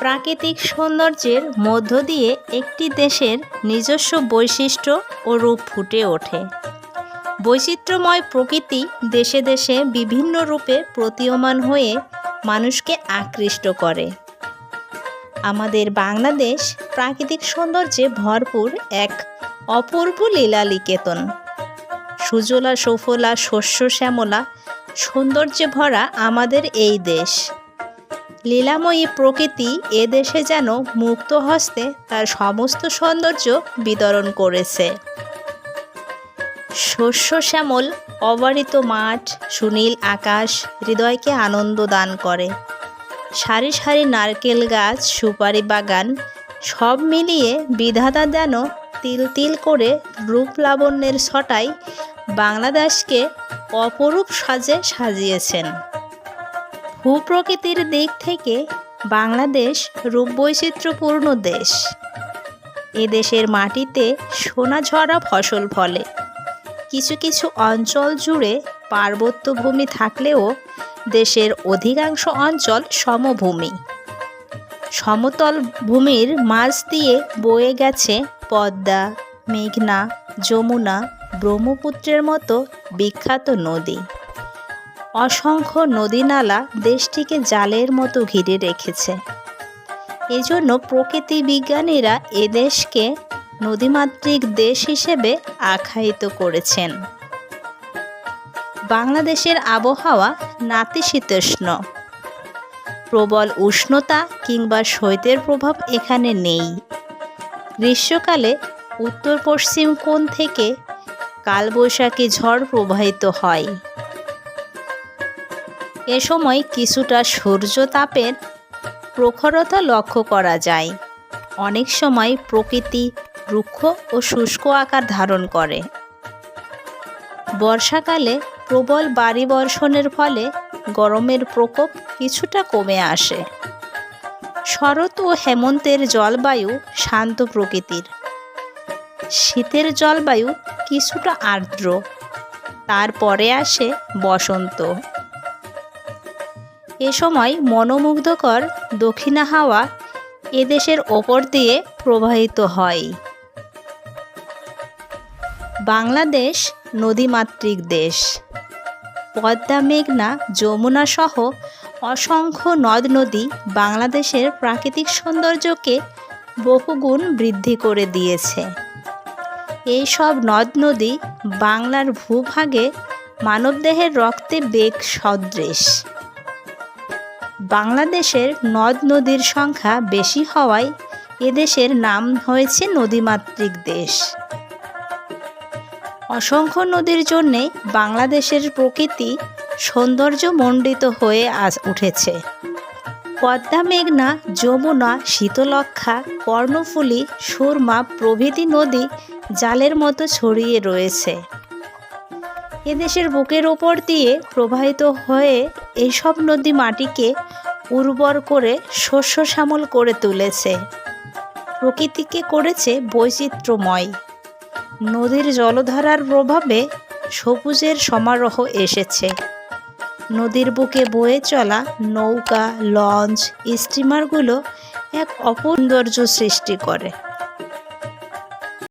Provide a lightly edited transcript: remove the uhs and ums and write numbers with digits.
প্রাকৃতিক সৌন্দর্যের মধ্য দিয়ে একটি দেশের নিজস্ব বৈশিষ্ট্য ও রূপ ফুটে ওঠে। বৈচিত্র্যময় প্রকৃতি দেশে দেশে বিভিন্ন রূপে প্রতীয়মান হয়ে মানুষকে আকৃষ্ট করে। আমাদের বাংলাদেশ প্রাকৃতিক সৌন্দর্যে ভরপুর এক অপূর্ব লীলালিকেতন। সুজলা সুফলা শস্য শ্যামলা সৌন্দর্যে ভরা আমাদের এই দেশ। লীলাময়ী প্রকৃতি এ দেশে যেন মুক্ত হস্তে তার সমস্ত সৌন্দর্য বিতরণ করেছে। শস্য শ্যামল অবারিত মাঠ, সুনীল আকাশ হৃদয়কে আনন্দ দান করে। সারি সারি নারকেল গাছ, সুপারি বাগান সব মিলিয়ে বিধাতা যেন তিল তিল করে রূপ লাবণ্যের ছটায় বাংলাদেশকে অপরূপ সাজে সাজিয়েছেন। ভূপ্রকৃতির দিক থেকে বাংলাদেশ রূপবৈচিত্র্যপূর্ণ দেশ। এ দেশের মাটিতে সোনাঝরা ফসল ফলে। কিছু কিছু অঞ্চল জুড়ে পার্বত্য ভূমি থাকলেও দেশের অধিকাংশ অঞ্চল সমভূমি। সমতল ভূমির মাঝ দিয়ে বয়ে গেছে পদ্মা, মেঘনা, যমুনা, ব্রহ্মপুত্রের মতো বিখ্যাত নদী। অসংখ্য নদীনালা দেশটিকে জালের মতো ঘিরে রেখেছে। এজন্য প্রকৃতি বিজ্ঞানীরা এ দেশকে নদীমাতৃক দেশ হিসেবে আখ্যায়িত করেছেন। বাংলাদেশের আবহাওয়া নাতিশীতোষ্ণ। প্রবল উষ্ণতা কিংবা শৈত্যের প্রভাব এখানে নেই। গ্রীষ্মকালে উত্তর পশ্চিম কোণ থেকে কালবৈশাখী ঝড় প্রবাহিত হয়। এ সময় কিছুটা সূর্যতাপের প্রখরতা লক্ষ্য করা যায়। অনেক সময় প্রকৃতি রুক্ষ ও শুষ্ক আকার ধারণ করে। বর্ষাকালে প্রবল ভারী বর্ষণের ফলে গরমের প্রকোপ কিছুটা কমে আসে। শরৎ ও হেমন্তের জলবায়ু শান্ত প্রকৃতির। শীতের জলবায়ু কিছুটা আর্দ্র। তারপরে আসে বসন্ত। এ সময় মনোমুগ্ধকর দক্ষিণা হাওয়া এদেশের ওপর দিয়ে প্রবাহিত হয়। বাংলাদেশ নদীমাতৃক দেশ। পদ্মা, মেঘনা, যমুনা সহ অসংখ্য নদ নদী বাংলাদেশের প্রাকৃতিক সৌন্দর্যকে বহুগুণ বৃদ্ধি করে দিয়েছে। এই সব নদ নদী বাংলার ভূভাগে মানবদেহের রক্তে বেগ সদৃশ। বাংলাদেশের নদ নদীর সংখ্যা বেশি হওয়ায় এদেশের নাম হয়েছে নদীমাতৃক দেশ। অসংখ্য নদীর জন্যে বাংলাদেশের প্রকৃতি সৌন্দর্যমণ্ডিত হয়ে উঠেছে। পদ্মা, মেঘনা, যমুনা, শীতলক্ষ্যা, কর্ণফুলী, সুরমা প্রভৃতি নদী জালের মতো ছড়িয়ে রয়েছে। এদেশের বুকের ওপর দিয়ে প্রবাহিত হয়ে এইসব নদী মাটিকে উর্বর করে শস্য শ্যামল করে তুলেছে। প্রকৃতিকে করেছে বৈচিত্র্যময়। নদীর জলধারার প্রভাবে সবুজের সমারোহ এসেছে। নদীর বুকে বয়ে চলা নৌকা, লঞ্চ, স্টিমারগুলো এক অপূর্ব সৌন্দর্য সৃষ্টি করে।